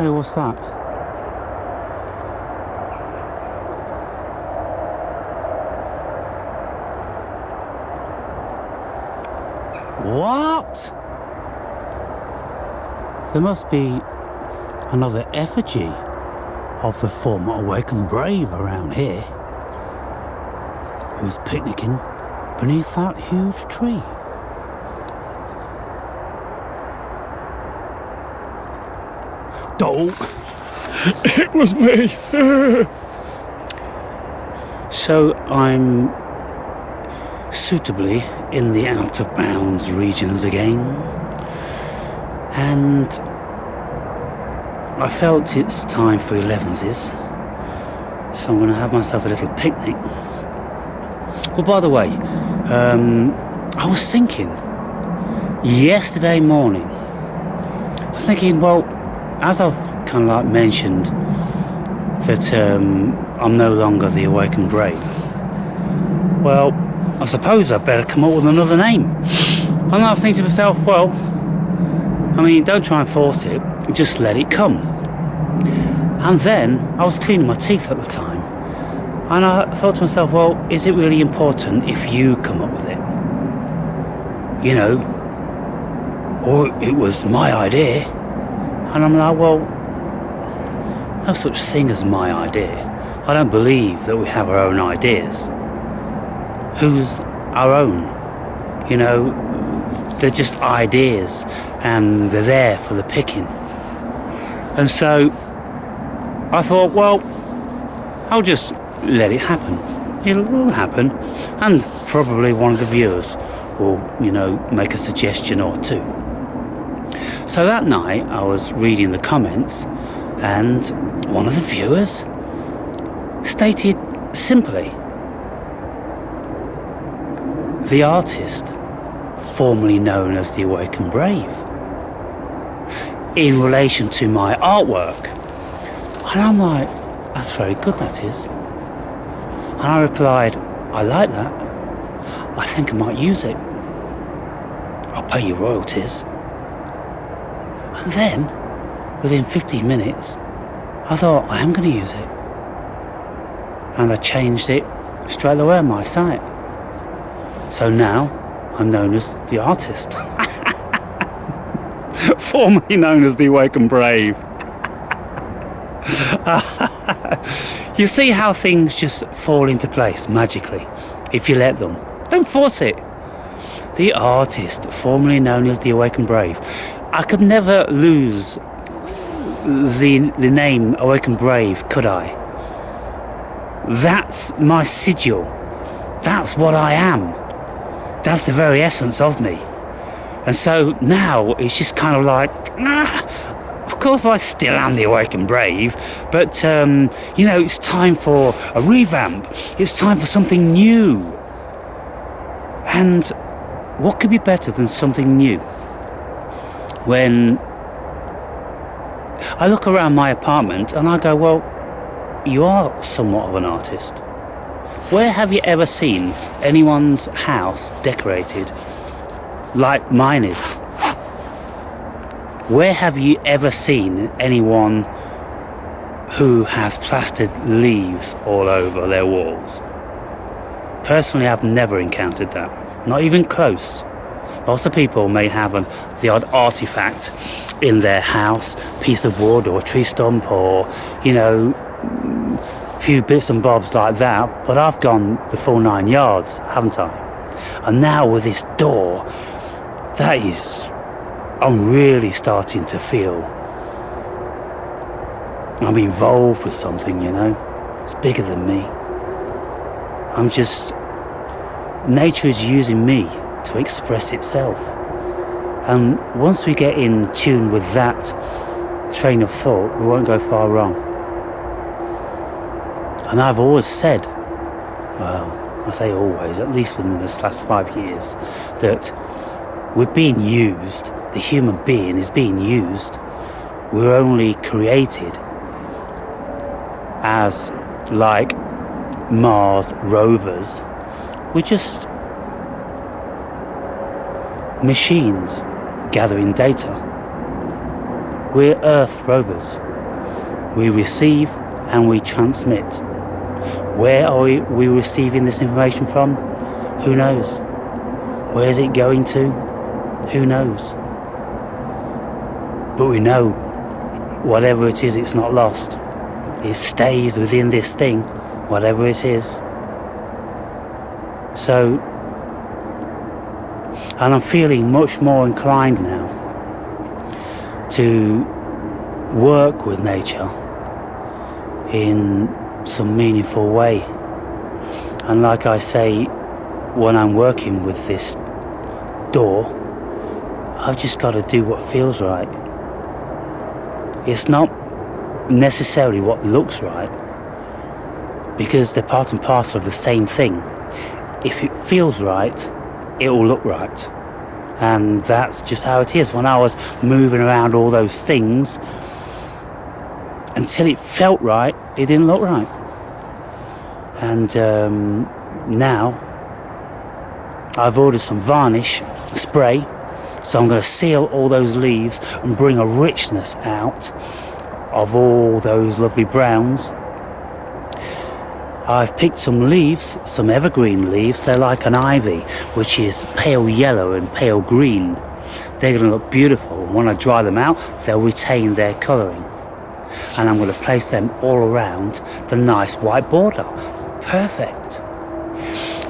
Hey, what's that? What? There must be another effigy of the former awakened brave around here, who's picnicking beneath that huge tree. Oh, it was me. So I'm suitably in the out of bounds regions again, and I felt it's time for 11s, so I'm going to have myself a little picnic. Well, by the way, I was thinking yesterday morning, well, as I've kind of like mentioned that I'm no longer the awakened brave, well, I suppose I'd better come up with another name. And I was thinking to myself, well, I mean, don't try and force it, just let it come. And then I was cleaning my teeth at the time, and I thought to myself, well, is it really important if you come up with it? You know, or it was my idea. And I'm like, well, no such thing as my idea. I don't believe that we have our own ideas. Who's our own? You know, they're just ideas, and they're there for the picking. And so I thought, well, I'll just let it happen. It'll happen, and probably one of the viewers will, you know, make a suggestion or two. So that night I was reading the comments, and one of the viewers stated simply, "The artist formerly known as the Awakened Brave," in relation to my artwork. And I'm like, that's very good, that is. And I replied, I like that. I think I might use it. I'll pay you royalties. And then, within 15 minutes, I thought, I am going to use it. And I changed it straight away on my site. So now, I'm known as the artist. Formerly known as the Awakened Brave. You see how things just fall into place magically, if you let them. Don't force it. The artist, formerly known as the Awakened Brave. I could never lose the name Awakened Brave, could I? That's my sigil. That's what I am. That's the very essence of me. And so now it's just kind of like, of course I still am the Awakened Brave, but you know, it's time for a revamp. It's time for something new. And what could be better than something new? When I look around my apartment and I go, well, you are somewhat of an artist. Where have you ever seen anyone's house decorated like mine is? Where have you ever seen anyone who has plastered leaves all over their walls? Personally, I've never encountered that. Not even close. Lots of people may have the odd artifact in their house, piece of wood or tree stump, or, you know, few bits and bobs like that, but I've gone the full 9 yards, haven't I? And now with this door, I'm really starting to feel I'm involved with something, you know. It's bigger than me. Nature is using me to express itself. And once we get in tune with that train of thought, we won't go far wrong. And I've always said, well, I say always, at least within this last 5 years, that we're being used, the human being is being used. We're only created as like Mars rovers. We're just machines gathering data. We're Earth rovers. We receive and we transmit. Where are we receiving this information from? Who knows? Where is it going to? Who knows? But we know, whatever it is, it's not lost. It stays within this thing, whatever it is. So, and I'm feeling much more inclined now to work with nature in some meaningful way. And like I say, when I'm working with this door, I've just got to do what feels right. It's not necessarily what looks right, because they're part and parcel of the same thing. If it feels right, it will look right. And that's just how it is. When I was moving around all those things, until it felt right, it didn't look right. And now I've ordered some varnish spray, so I'm going to seal all those leaves and bring a richness out of all those lovely browns. I've picked some leaves, some evergreen leaves. They're like an ivy, which is pale yellow and pale green. They're going to look beautiful. When I dry them out, they'll retain their colouring. And I'm going to place them all around the nice white border. Perfect.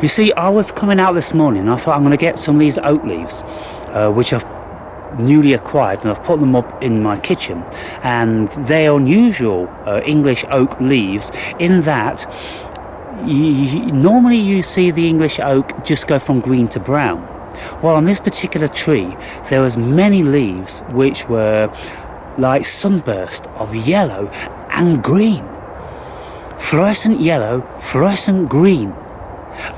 You see, I was coming out this morning and I thought I'm going to get some of these oak leaves, which I've newly acquired, and I've put them up in my kitchen. And they're unusual English oak leaves in that normally you see the English oak just go from green to brown. Well, on this particular tree, there was many leaves which were like sunburst of yellow and green. Fluorescent yellow, fluorescent green,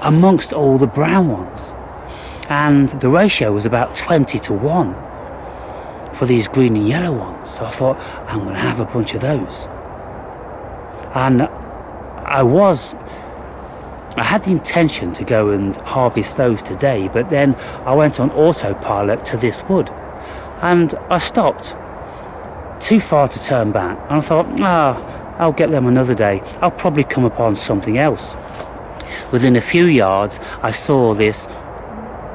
amongst all the brown ones. And the ratio was about 20-1 for these green and yellow ones. So I thought, I'm going to have a bunch of those. And I had the intention to go and harvest those today, but then I went on autopilot to this wood. And I stopped too far to turn back. And I thought, I'll get them another day. I'll probably come upon something else. Within a few yards, I saw this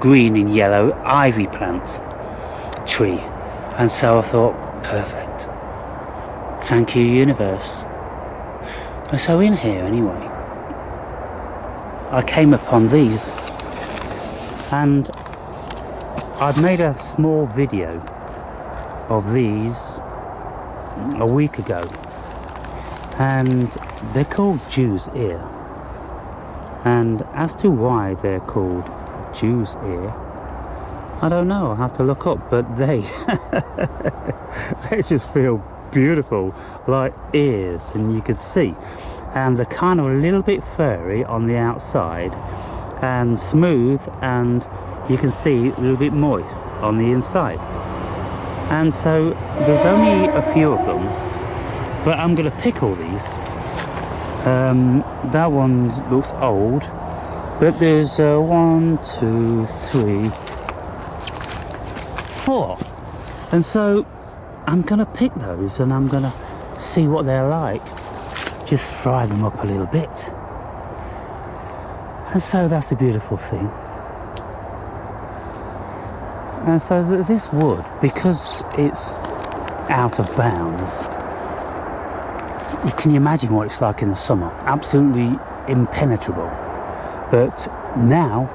green and yellow ivy plant tree. And so I thought, perfect. Thank you, universe. And so in here, anyway, I came upon these. And I'd made a small video of these a week ago. And they're called Jew's Ear. And as to why they're called Jew's Ear, I don't know, I'll have to look up, but they just feel beautiful, like ears, and you could see. And they're kind of a little bit furry on the outside and smooth, and you can see a little bit moist on the inside. And so there's only a few of them, but I'm going to pick all these. That one looks old, but there's 1, 2, 3, 4. And so I'm going to pick those and I'm going to see what they're like. Just fry them up a little bit. And so that's a beautiful thing. And so this wood, because it's out of bounds, can you imagine what it's like in the summer? Absolutely impenetrable. But now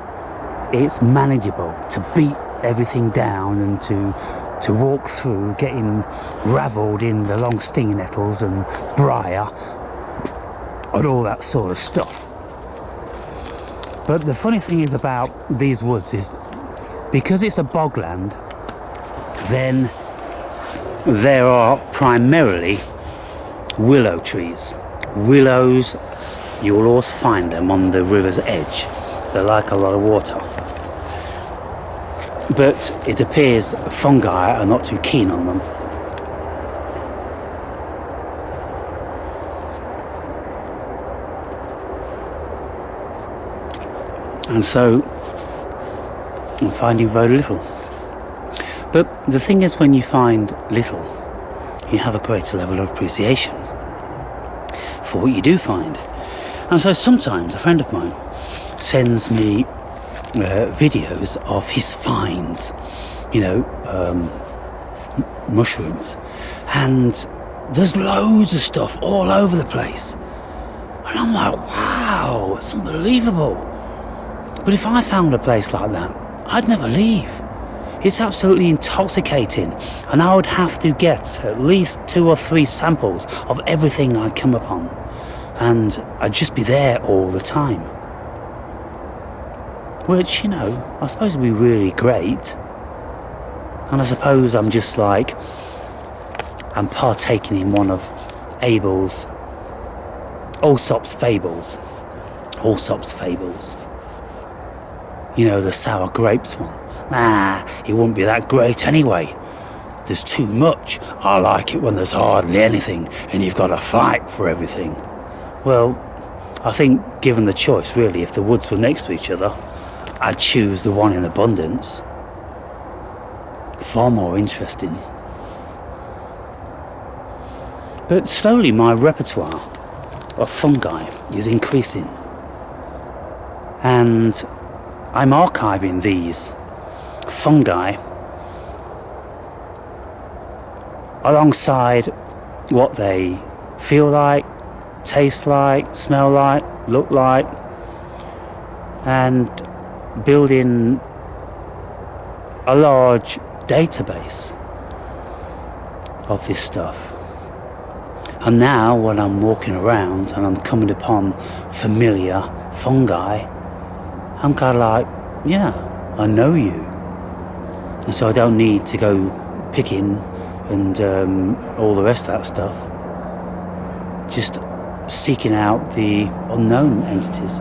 it's manageable to beat everything down and to walk through, getting ravelled in the long stinging nettles and briar and all that sort of stuff. But the funny thing is about these woods is, because it's a bogland, then there are primarily willow trees. Willows, you will always find them on the river's edge. They like a lot of water. But it appears fungi are not too keen on them. And so I'm finding very little. But the thing is, when you find little, you have a greater level of appreciation for what you do find. And so sometimes a friend of mine sends me videos of his finds, mushrooms, and there's loads of stuff all over the place, and I'm like, wow, it's unbelievable. But if I found a place like that, I'd never leave. It's absolutely intoxicating, and I would have to get at least 2 or 3 samples of everything I come upon, and I'd just be there all the time. Which, I suppose would be really great. And I suppose I'm just like, I'm partaking in one of Abel's Aesop's fables. The sour grapes one. It wouldn't be that great anyway. There's too much. I like it when there's hardly anything and you've got to fight for everything. Well, I think given the choice, really, if the woods were next to each other, I'd choose the one in abundance. Far more interesting. But slowly my repertoire of fungi is increasing. And I'm archiving these fungi alongside what they feel like, taste like, smell like, look like, and building a large database of this stuff. And now when I'm walking around and I'm coming upon familiar fungi, I'm kind of like, yeah, I know you. And so I don't need to go picking and all the rest of that stuff. Just seeking out the unknown entities.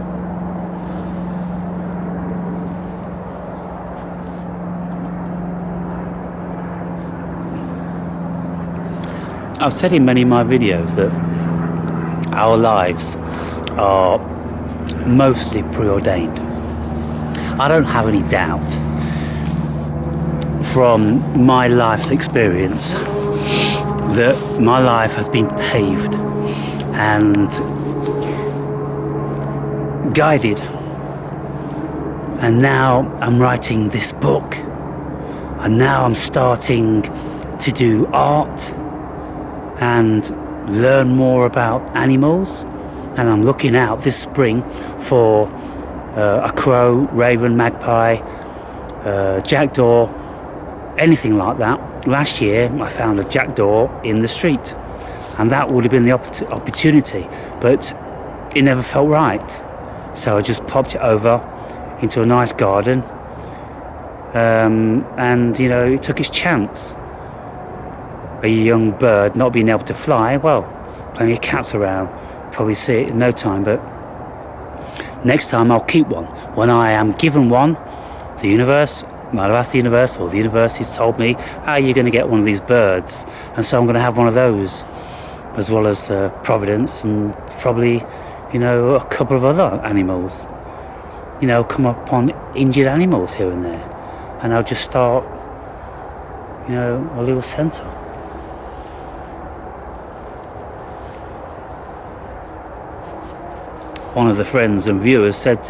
I've said in many of my videos that our lives are mostly preordained. I don't have any doubt from my life's experience that my life has been paved and guided, and now I'm writing this book, and now I'm starting to do art and learn more about animals, and I'm looking out this spring for a crow, raven, magpie, jackdaw, anything like that. Last year I found a jackdaw in the street, and that would have been the opportunity, but it never felt right. So I just popped it over into a nice garden, and it took its chance. A young bird not being able to fly, well, plenty of cats around, probably see it in no time, but next time I'll keep one. When I am given one, the universe, I'll ask the universe, or the universe has told me, how you're going to get one of these birds, and so I'm going to have one of those, as well as Providence, and probably, a couple of other animals. Come upon injured animals here and there, and I'll just start, a little centre. One of the friends and viewers said,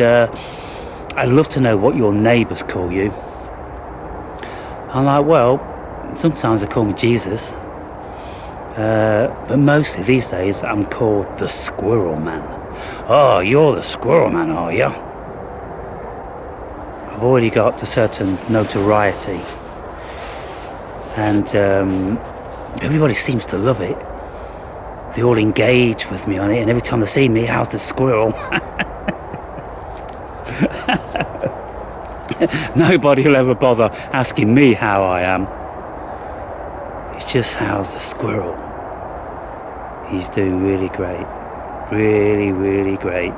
I'd love to know what your neighbours call you. I'm like, well, sometimes they call me Jesus, but mostly these days I'm called the Squirrel Man. Oh, you're the Squirrel Man, are you? I've already got a certain notoriety, and everybody seems to love it. They all engage with me on it, and every time they see me, how's the squirrel? Nobody will ever bother asking me how I am. It's just, how's the squirrel? He's doing really great. Really, really great.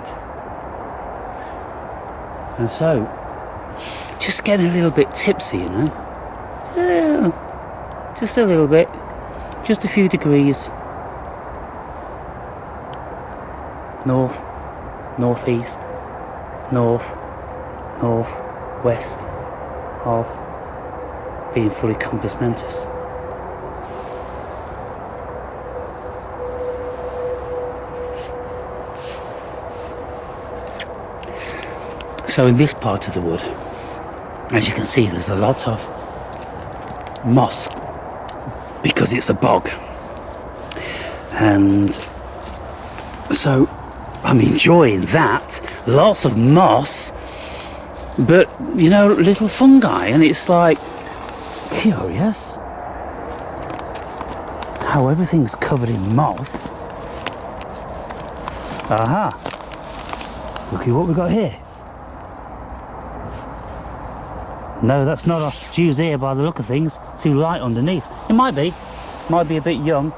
And so, just getting a little bit tipsy, Yeah, just a little bit. Just a few degrees. North, northeast, north, northwest of being fully compass mentis. So in this part of the wood, as you can see, there's a lot of moss because it's a bog, and so I'm enjoying that. Lots of moss, but you know, little fungi, and it's like curious how everything's covered in moss. Aha! Look at what we got here. No, that's not a Jew's ear by the look of things. Too light underneath. It might be a bit young.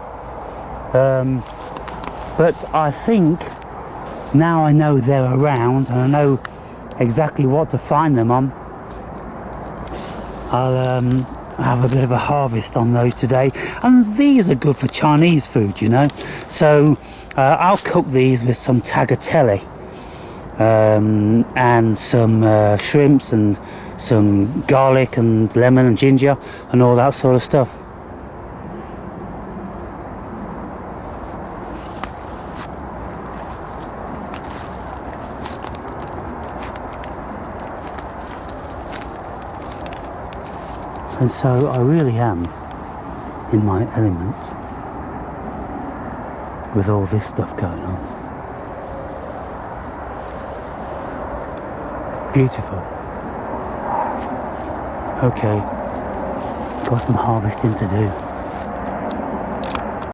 But I think now I know they're around and I know exactly what to find them on. I'll have a bit of a harvest on those today, and these are good for Chinese food, you know. So I'll cook these with some tagliatelle and some shrimps and some garlic and lemon and ginger and all that sort of stuff. And so I really am in my element with all this stuff going on. Beautiful. Okay, got some harvesting to do.